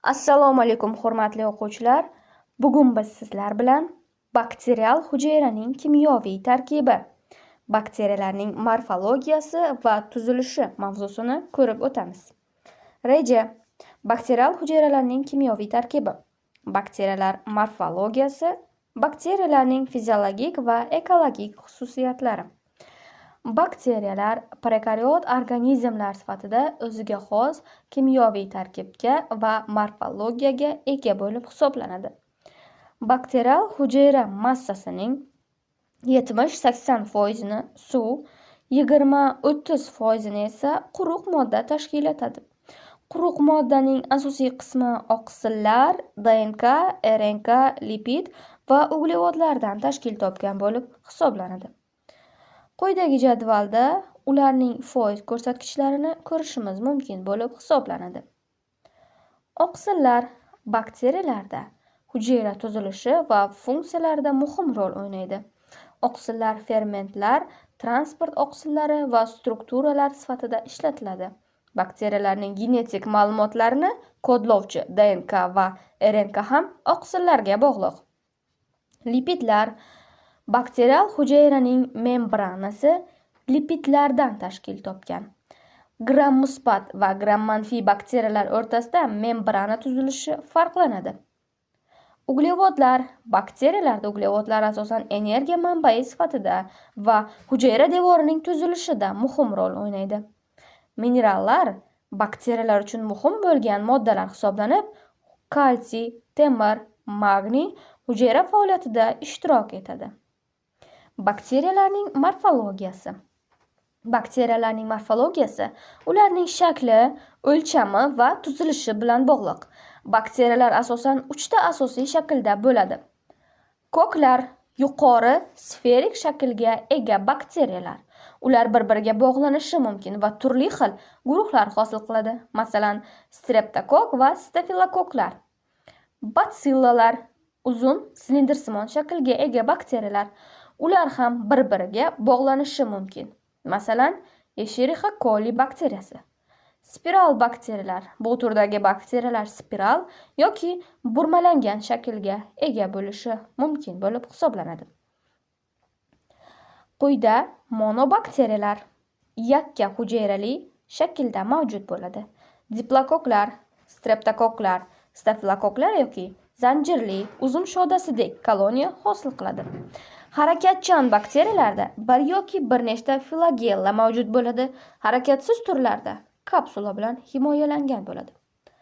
Assalomu alaykum hurmatli o'quvchilar. Bugun biz sizlar bilan bakterial hujayraning kimyoviy tarkibi, bakteriyalarning morfologiyasi va tuzilishi mavzusini ko'rib o'tamiz. Reja: bakterial hujayralarning kimyoviy tarkibi, bakteriyalar morfologiyasi, bakteriyalarning fiziologik va ekologik xususiyatlari. Bakteriyalar prokariot organizmlar sifatida o'ziga xos kimyoviy tarkibga va morfologiyaga ega bo'lib hisoblanadi. Bakterial hujayra massasining 70-80% suv, 20-30% esa quruq modda tashkil etadi. Quruq moddaning asosiy qismi oqsillar, DNK, RNK, lipid va uglevodlardan tashkil topgan bo'lib hisoblanadi. Quyidagi jadvalda ularning foiz ko'rsatkichlarini ko'rishimiz mumkin bo'lib hisoblanadi. Oqsillar bakteriyalarda hujayra tuzilishi va funksiyalarida muhim rol o'ynaydi. Oqsillar fermentlar, transport oqsillari va strukturalar sifatida ishlatiladi. Bakteriyalarning genetik ma'lumotlarini kodlovchi DNK va RNK ham oqsillarga bog'liq. Lipidlar bakterial hujayraning membranasi lipidlardan tashkil topgan. Gram musbat va gram manfiy bakteriyalar o'rtasida membrana tuzilishi farqlanadi. Uglevodlar bakteriyalarda uglevodlar asosan energiya manbai sifatida va hujayra devorining tuzilishida muhim rol o'ynaydi. Minerallar bakteriyalar uchun muhim bo'lgan moddalar hisoblanib, kalsiy, temir, magniy hujayra faoliyatida ishtirok etadi. Bakteriyalarning morfologiyasi. Bakteriyalarning morfologiyasi ularning shakli, o'lchami va tuzilishi bilan bog'liq. Bakteriyalar asosan 3 ta asosiy shaklda bo'ladi. Koklar yuqori sferik shaklga ega bakteriyalar. Ular bir-biriga bog'lanishi mumkin va turli xil guruhlar hosil qiladi. Masalan, streptokok va stafilokoklar. Batsillalar uzun silindrsimon shaklga ega bakteriyalar. Ular ham bir-biriga bog'lanishi mumkin. Masalan, Escherichia coli bakteriyasi. Spiral bakteriyalar. Bu turdagi bakteriyalar spiral yoki burmalangan shaklga ega bo'lishi mumkin bo'lib hisoblanadi. Quyida monobakteriyalar yakka hujayrali shaklda mavjud bo'ladi. Diplokoklar, streptokoklar, stafilokoklar yoki zanjirli uzum shodasidek koloniya hosil qiladi. Harakatchan bakteriyalarda bir yoki bir nechta flagella mavjud bo'ladi. Harakatsiz turlarda kapsula bilan himoyalangan bo'ladi.